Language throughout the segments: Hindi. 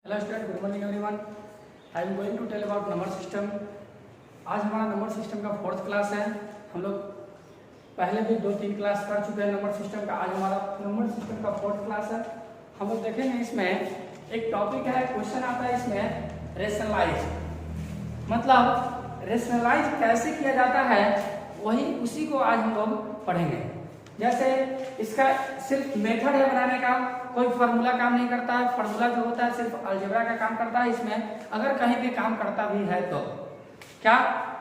Hello student, good morning everyone. I am going to tell about number system. आज हमारा नंबर सिस्टम का 4th क्लास है। हम लोग पहले भी 2-3 क्लास कर चुके हैं नंबर सिस्टम का। आज हमारा नंबर सिस्टम का 4th क्लास है। हम लोग देखेंगे इसमें एक टॉपिक है, क्वेश्चन आता है इसमें रेशनलाइज, मतलब रेशनलाइज कैसे किया जाता है, वही उसी को आज हम लोग पढ़ेंगे। जैसे इसका सिर्फ मेथड है बनाने का, कोई फार्मूला काम नहीं करता है। फार्मूला जो होता है सिर्फ अलजेब्रा का काम करता है। इसमें अगर कहीं भी काम करता भी है तो क्या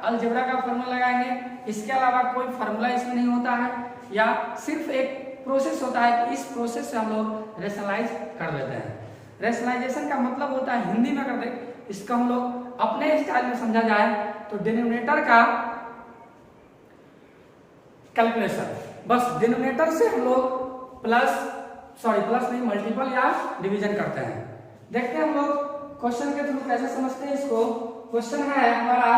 अलजेब्रा का फार्मूला लगाएंगे, इसके अलावा कोई फार्मूला इसमें नहीं होता है, या सिर्फ एक प्रोसेस होता है कि इस प्रोसेस से हम लोग रेशनलाइज कर देते हैं। रेशनलाइजेशन का मतलब होता है, हिंदी में कर दे, इसका हम लोग अपने स्टाइल में समझा जाए तो डिनोमिनेटर का कैलकुलेशन, बस डिनोमिनेटर से हम लोग प्लस नहीं मल्टीपल या डिवीजन करते हैं। देखते हैं हम लोग क्वेश्चन के थ्रू कैसे समझते हैं इसको। क्वेश्चन है हमारा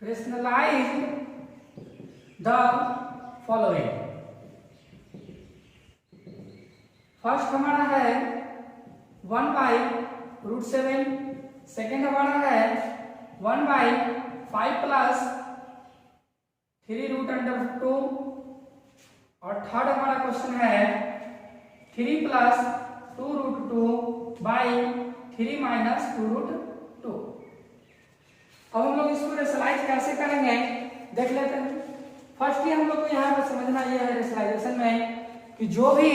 रेशनलाइज द फॉलोइंग। फर्स्ट हमारा है 1/√7, सेकेंड हमारा है 1/5 + 3√2, और थर्ड हमारा क्वेश्चन है 3 + 2√2/3 - 2√2। अब हम लोग इसको रेशनलाइज कैसे करेंगे देख लेते हैं। फर्स्ट ही हम लोग को यहाँ पर समझना यह है रेशनलाइजेशन में कि जो भी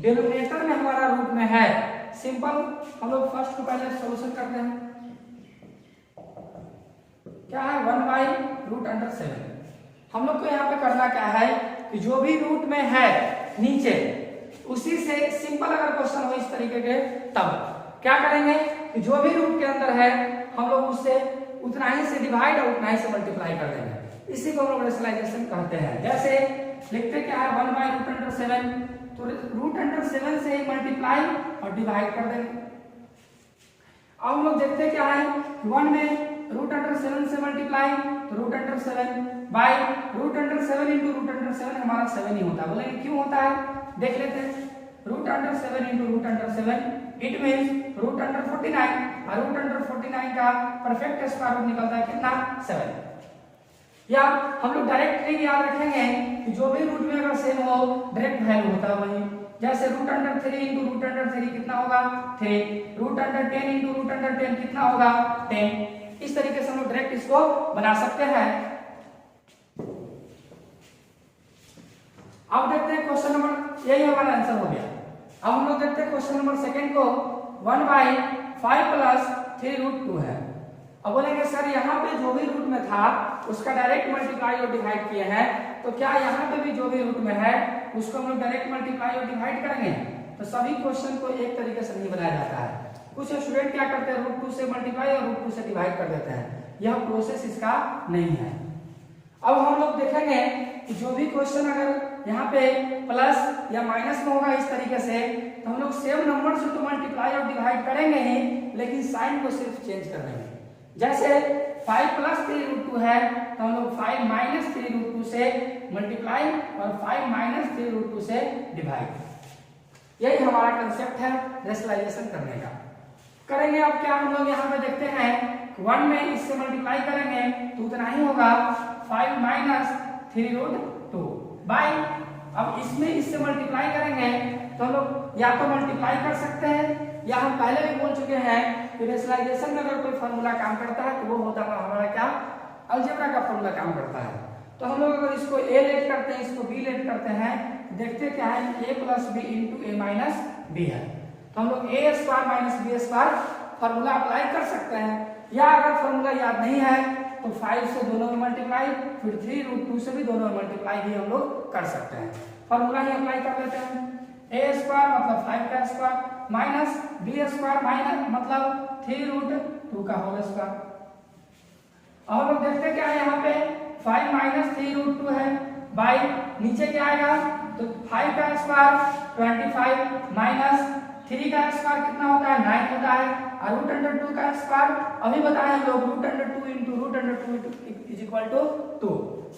डिनोमिनेटर में हमारा रूट में है, सिंपल हम लोग फर्स्ट को पहले सॉल्यूशन करते हैं। क्या है 1/√7। हम लोग को यहाँ पे करना क्या है कि जो भी रूट में है नीचे, उसी से सिंपल अगर क्वेश्चन हो इस तरीके के, तब क्या करेंगे कि जो भी रूट के अंदर है हम लोग उससे उतना ही से डिवाइड और उतना ही से मल्टीप्लाई कर देंगे। इसी को हम लोग रेशनलाइजेशन कहते हैं। जैसे लिखते क्या है 1/√7, तो √7 से ही मल्टीप्लाई और डिवाइड कर देंगे। अब हम लोग देखते क्या है 1 में √7 से मल्टीप्लाई, तो √7/√7 into √7 हमारा 7 ही होता है। बोलेंगे क्यों होता है, देख लेते हैं। √7 into √7 इट मींस √49, और √49 का परफेक्ट स्क्वायर रूट निकलता है कितना, 7। या हम लोग डायरेक्ट ट्रिक याद रखेंगे कि जो भी रूट में अगर सेम हो डायरेक्ट वैल्यू होता है वही। जैसे √3 into √3 कितना होगा 3, √10 into √10 कितना होगा 10। इस तरीके से हम लोग डायरेक्ट इसको बना सकते हैं। अब देखते हैं क्वेश्चन नंबर, यही हमारा आंसर हो गया। अब हम लोग देखते हैं क्वेश्चन नंबर सेकंड को 1/5 + 3√2 है। अब बोलेंगे सर यहाँ पे जो भी रूट में था उसका डायरेक्ट मल्टीप्लाई और डिवाइड किए हैं, तो क्या यहाँ पे भी जो भी रूट में है उसको हम लोग डायरेक्ट मल्टीप्लाई और डिवाइड करेंगे? तो सभी क्वेश्चन को एक तरीके से नहीं बनाया जाता है। कुछ स्टूडेंट क्या करते हैं √2 से मल्टीप्लाई और √2 से डिवाइड कर देते हैं। यह प्रोसेस इसका नहीं है। अब हम लोग देखेंगे कि जो भी क्वेश्चन अगर यहाँ पे प्लस या माइनस में होगा इस तरीके से, तो हम लोग सेम नंबर से तो मल्टीप्लाई और डिवाइड करेंगे ही, लेकिन साइन को सिर्फ चेंज कर देंगे। जैसे 5 + 3√2 है, तो हम लोग 5 - 3√2 से मल्टीप्लाई और 5 - 3√2 से डिवाइड। यही हमारा कंसेप्ट है रेशनलाइजेशन करने का। करेंगे अब क्या हम लोग यहाँ पे देखते हैं 1 में इससे मल्टीप्लाई करेंगे तो उतना ही होगा 5 - 3√2 बाय, अब इसमें इससे मल्टीप्लाई करेंगे तो हम लोग या तो मल्टीप्लाई कर सकते हैं, या हम पहले भी बोल चुके हैं कि रेशनलाइजेशन में अगर कोई फार्मूला काम करता है तो वो होता है हमारा क्या, अलजेब्रा का फार्मूला काम करता है। तो हम लोग अगर इसको a लेट करते हैं, इसको b लेट करते हैं, देखते क्या है a + b * a - b है। तो हम लोग a² - b² फार्मूला अप्लाई कर सकते हैं, या अगर फार्मूला याद नहीं है तो 5 से दोनों में मल्टीप्लाई, फिर 3√2 से भी दोनों में मल्टीप्लाई भी हम लोग कर सकते हैं। फार्मूला ही अप्लाई कर लेते हैं। a² मतलब 5 का स्क्वायर माइनस b² माइनस मतलब 3√2 का होल स्क्वायर। और लोग देखते क्या है यहाँ पे 5 - 3√2 है, बाय नीचे क्या आएगा, तो 5 का स्क्वायर 25 माइनस 3 का स्क्वायर कितना होता है 9 होता है, और √2 का स्क्वायर अभी बताए हम लोग √2 into √2 = 2।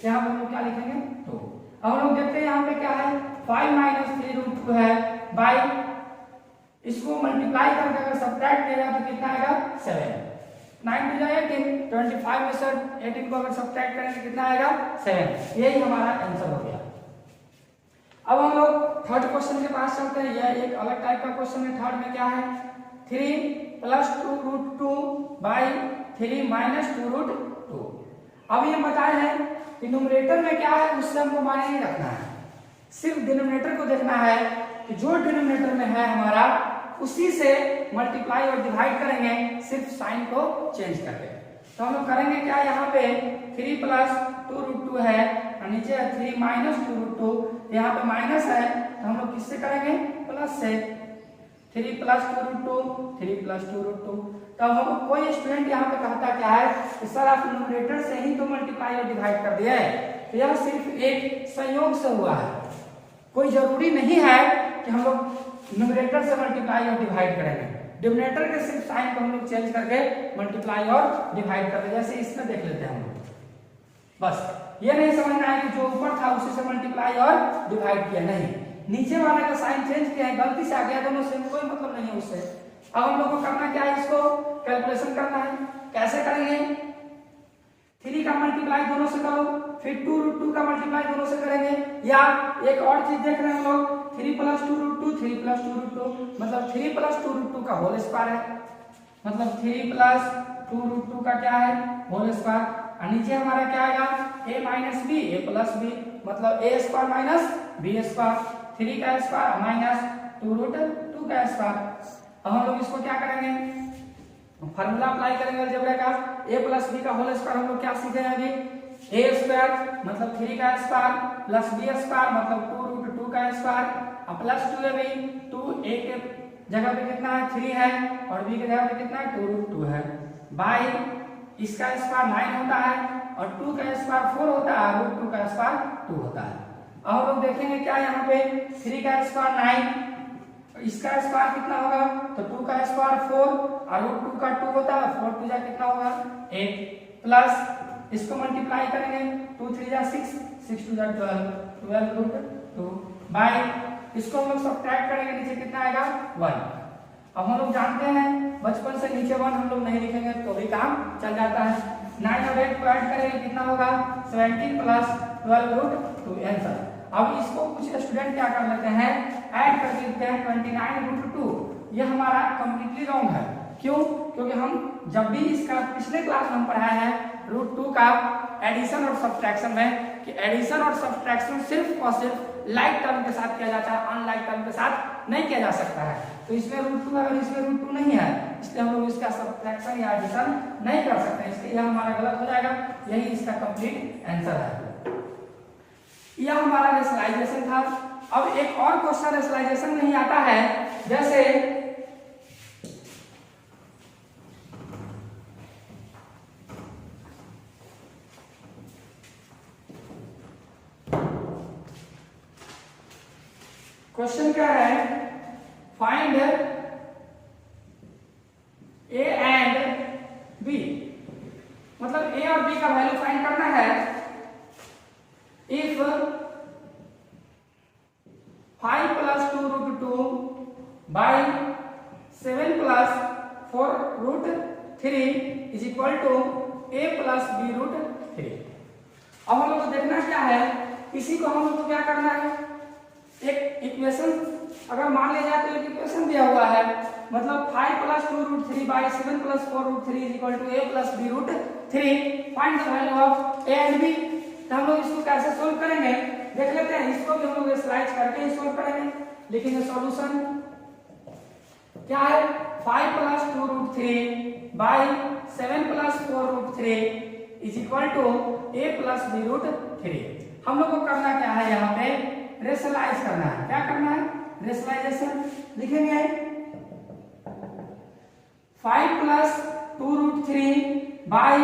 यहाँ पर हम क्या लिखेंगे 2। अब हम लोग देखते हैं यहाँ पे क्या है 5 - 3√2 है, बाई, इसको मल्टीप्लाई करके अगर सब्ट्रैक्ट किया तो कितना आएगा 7, 9 टू 18, 25 में से 18 को अगर सब्ट्रैक्ट करेंगे कितना आएगा 7। यही हमारा आंसर हो गया। अब हम लोग थर्ड क्वेश्चन के पास चलते हैं। यह एक अलग टाइप का क्वेश्चन है। थर्ड में क्या है, 3 + 2√2 बाई 3 - 2√2। अब ये बताए हैं कि न्यूमरेटर में क्या है उससे हमको मायने नहीं रखना है, सिर्फ डिनोमिनेटर को देखना है कि जो डिनोमिनेटर में है हमारा उसी से मल्टीप्लाई और डिवाइड करेंगे, सिर्फ साइन को चेंज करके। तो हम लोग करेंगे क्या, यहाँ पे 3 + 2√2 है और नीचे 3 - 2√2, यहाँ पे माइनस है तो हम लोग किससे करेंगे, प्लस से। 3 + 2√2, 3 + 2√2। तो हम कोई स्टूडेंट यहाँ पे कहता क्या है कि सर आप न्यूमरेटर से ही तो मल्टीप्लाई और डिवाइड कर दिया है, तो यह सिर्फ एक संयोग से हुआ है, कोई जरूरी नहीं है कि हम लोग न्यूमरेटर से मल्टीप्लाई और डिवाइड करेंगे। डिनोमिनेटर के सिर्फ साइन को हम लोग चेंज करके मल्टीप्लाई और डिवाइड करते हैं। जैसे इसमें देख लेते हैं हम लोग, बस ये नहीं समझना है कि जो ऊपर था उसी से मल्टीप्लाई और डिवाइड किया, नहीं, नीचे वाले का साइन चेंज किया है, गलती से आ गया, दोनों से कोई मतलब नहीं है उससे। अब हम लोग को करना क्या है, इसको कैलकुलेशन करना है। कैसे करेंगे, 3 का मल्टीप्लाई दोनों से करो, फिर 2√2 का मल्टीप्लाई दोनों से करेंगे। या एक और चीज देख रहे हैं हम लोग, 3 + 2√2, 3 + 2√2, मतलब 3 + 2√2 का होल स्क्वायर है, मतलब 3 + 2√2 का क्या है, होल स्क्वायर। और नीचे हमारा क्या आएगा, a - b, a + b, मतलब a² - b², 3 का स्क्वायर माइनस 2√2 का स्क्वायर। अब हम लोग इसको क्या करेंगे, फार्मूला अप्लाई करेंगे अलजेब्रा का। a + b का होल स्क्वायर हम लोग क्या सीखे हैं अभी, a² मतलब 3 का स्क्वायर प्लस b² मतलब 2√2 का स्क्वायर प्लस 2ab, 2a के जगह पे कितना है 3 है और b के जगह पे कितना है 2√2 है, बाई इसका स्क्वायर 9 होता है और 2 का स्क्वायर 4 होता है, √2 का स्क्वायर 2 होता है। अब हम लोग देखेंगे क्या, यहाँ पे 3 का स्क्वायर 9, इसका स्क्वायर कितना होगा, तो 2 का स्क्वायर 4 और √2 का 2 होता है, 4 2 जा कितना होगा 8, प्लस इसको मल्टीप्लाई करेंगे, 2 3 जा 6, 6 2 जा 12, 12√2 बाई इसको हम लोग सब्ट्रैक्ट करेंगे, नीचे कितना आएगा 1। अब हम लोग जानते हैं बचपन से नीचे 1 हम लोग नहीं लिखेंगे तो भी काम चल जाता है। 9 और 8 को ऐड करेंगे कितना होगा 17 + 12√2 आंसर। अब इसको कुछ स्टूडेंट क्या कर लेते हैं, ऐड कर देते हैं 29√2। ये हमारा कंप्लीटली रॉन्ग है। क्यों, क्योंकि हम जब भी इसका पिछले क्लास में हम पढ़ाया है √2 का एडिशन और सब्ट्रैक्शन में कि एडिशन और सब्ट्रैक्शन सिर्फ और सिर्फ लाइक टर्म के साथ किया जाता है, अनलाइक टर्म के साथ नहीं किया जा सकता है। तो इसमें √2 है और इसमें √2 नहीं है, इसलिए हम लोग इसका सब्ट्रैक्शन या एडिशन नहीं कर सकते, इसलिए यह हमारा गलत हो जाएगा। यही इसका कंप्लीट आंसर है। यह हमारा रेशनलाइजेशन था। अब एक और क्वेश्चन रेशनलाइजेशन में ही आता है, जैसे क्वेश्चन क्या है, फाइंड a एंड b, मतलब a और b का वैल्यू फाइंड करना है। If 5 + 2√2 by 7 + 4√3 is equal to a + b√3। अब हम लोग को देखना क्या है, इसी को हम लोग को क्या करना है, एक इक्वेशन अगर मान लिया जाए तो एक इक्वेशन दिया हुआ है, मतलब 5 + 2√3 by 7 + 4√3 is equal to a + b√3। Find the value of a and b। तो हम लोग इसको कैसे सोल्व करेंगे देख लेते हैं। इसको भी हम लोग स्लाइड करके ही सोल्व करेंगे। लिखेंगे सॉल्यूशन क्या है, 5 + 2√3 by 7 + 4√3 is equal to a + b√3। हम लोग को करना क्या है, यहाँ पे रेशनलाइज करना है। क्या करना है, रेशनलाइजेशन लिखेंगे 5 + 2√3 बाई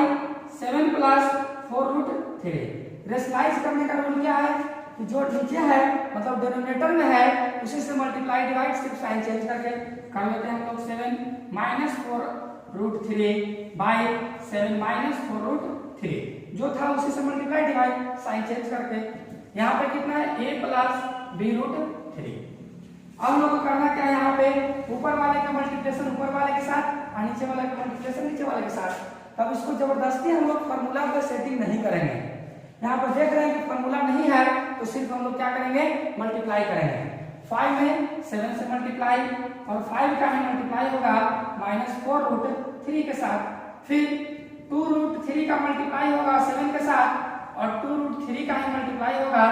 7 + 4√3। रेशनलाइज करने का रूल क्या है कि जो नीचे है मतलब डिनोमिनेटर में है उसी से मल्टीप्लाई डिवाइड सिर्फ साइन चेंज करके कर लेते हैं हम लोग। 7 - 4√3 बाई 7 - 4√3 जो था उसी से मल्टीप्लाई डिवाइड साइन चेंज करके। यहाँ पे कितना है a + b√3। अब हम लोग को करना क्या है, यहाँ पे ऊपर वाले का मल्टीप्लिकेशन ऊपर वाले के साथ और नीचे वाले का मल्टीप्लिकेशन नीचे वाले के साथ। तब इसको जबरदस्ती हम लोग फार्मूला पर सेटिंग नहीं करेंगे। यहाँ पर देख रहे हैं कि फार्मूला नहीं है तो सिर्फ हम लोग क्या करेंगे, मल्टीप्लाई करेंगे। 5 में 7 से मल्टीप्लाई और 5 का ही मल्टीप्लाई होगा -4√3 के साथ, फिर 2√3 का मल्टीप्लाई होगा 7 के साथ और 2√3 का ही मल्टीप्लाई होगा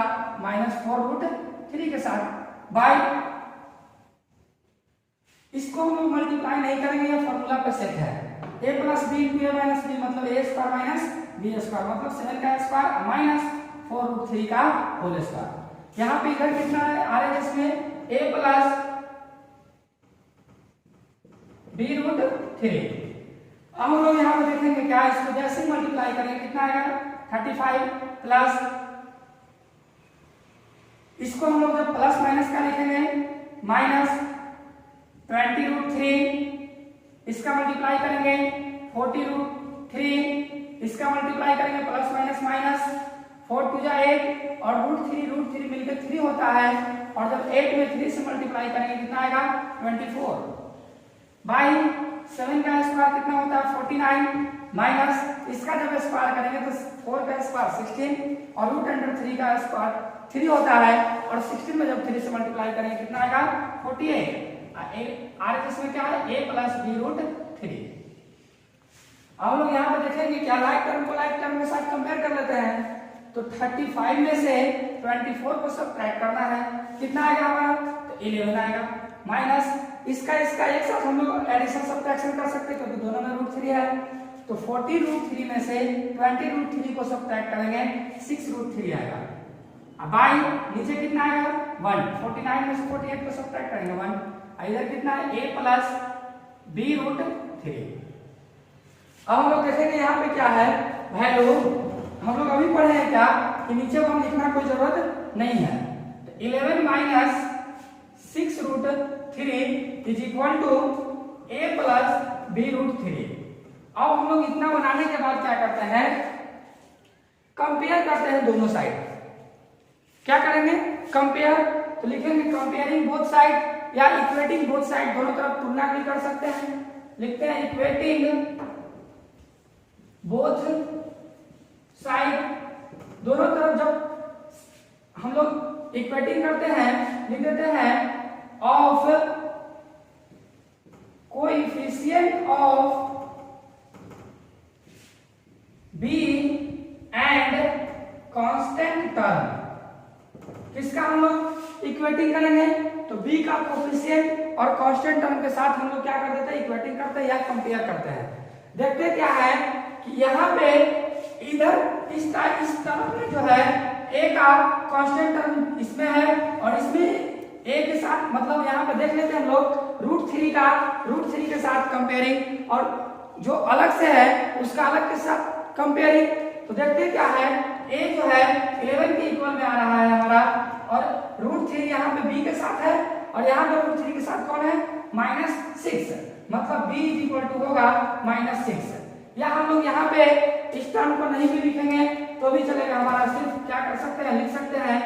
-4√3 के साथ बाय, इसको हम लोग मल्टीप्लाई नहीं करेंगे, ये फार्मूला पे सेट है। a plus B into a minus B मतलब a square minus b square मतलब 7 का स्क्वायर माइनस 4√3 का होल स्क्वायर। यहाँ पे इधर कितना है आ रहा है इसमें a प्लस b√3। अब हम लोग यहाँ पे देखेंगे क्या, इसको जैसे ही मल्टीप्लाई करेंगे कितना आएगा 35 प्लस, इसको हम लोग जब प्लस माइनस का लिखेंगे माइनस 20√3, इसका मल्टीप्लाई करेंगे 40√3, इसका मल्टीप्लाई करेंगे प्लस माइनस माइनस 4 टू 8 और √3 मिलकर 3 होता है और जब 8 में 3 से मल्टीप्लाई करेंगे कितना आएगा 24 बाई 7 का स्क्वायर कितना होता है 49 माइनस इसका जब स्क्वायर करेंगे तो 4 का स्क्वायर 16 और √3 का स्क्वायर 3 होता है और 16 में जब 3 से मल्टीप्लाई करेंगे कितना आएगा 48। आरएचएस में क्या है a प्लस b√3। अब लोग यहाँ पे देखेंगे क्या, लाइक टर्म को लाइक टर्म के साथ कंपेयर कर लेते हैं तो 35 में से 24 को सब्ट्रैक्ट करना है, कितना आएगा हमारा तो 11 आएगा माइनस इसका एक साथ हम लोग एडिशन सब्ट्रैक्शन कर सकते हैं क्योंकि दोनों में √3 है तो 40√3 में से 20√3 को सब्ट्रैक्ट करेंगे 6√3 आएगा। अब बाई नीचे कितना आएगा 1, 49 में से 48 को सब्ट्रैक्ट करेंगे 1, इधर कितना है a प्लस b√3। अब हम लोग देखेंगे यहाँ पे क्या है वैल्यू, हम लोग अभी पढ़े हैं क्या कि नीचे को हम लिखना कोई जरूरत नहीं है तो 11 minus 6√3 is equal to a plus b√3। अब हम लोग इतना बनाने के बाद क्या करते हैं, कंपेयर करते हैं दोनों साइड। क्या करेंगे कंपेयर, तो लिखेंगे कंपेयरिंग बोथ साइड या इक्वेटिंग बोथ साइड, दोनों तरफ तुलना भी कर सकते हैं। लिखते हैं इक्वेटिंग बोथ साइड, दोनों तरफ जब हम लोग इक्वेटिंग करते हैं लिख देते हैं of coefficient of b and constant term. किसका हम लोग इक्वेटिंग करेंगे तो b का कोएफिशिएंट और कांस्टेंट टर्म के साथ हम लोग क्या कर देते हैं इक्वेटिंग करते हैं या कंपेयर करते हैं। देखते क्या है कि यहाँ पे इधर इस टर्म में जो है a का कांस्टेंट टर्म इसमें है और इसमें a के साथ मतलब यहाँ पे देख लेते हैं हम लोग √3 के साथ कंपेयरिंग और जो अलग से है उसका अलग के साथ कंपेयरिंग। तो देखते क्या है a जो है 11 के इक्वल में आ रहा है हमारा और √3 यहाँ पे b के साथ है और यहाँ पे √3 के साथ कौन है -6 मतलब b इज इक्वल टू होगा -6। या हम लोग यहाँ पे इस टर्म को नहीं भी लिखेंगे तो भी चलेगा, हमारा सिर्फ क्या कर सकते हैं लिख सकते हैं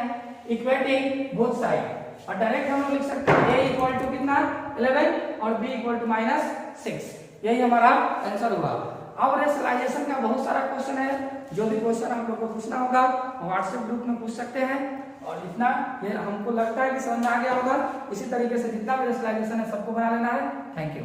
इक्वेटिंग बोथ साइड और डायरेक्ट हम लोग लिख सकते हैं a इक्वल टू कितना 11 और b इक्वल टू -6। यही हमारा आंसर हुआ। अब रेशनलाइजेशन का बहुत सारा क्वेश्चन है, जो भी क्वेश्चन आप लोग को पूछना होगा व्हाट्सएप ग्रुप में पूछ सकते हैं और इतना ये हमको लगता है कि समझ में आ गया होगा। इसी तरीके से जितना भी रेशनलाइजेशन है सबको बना लेना है। Thank you.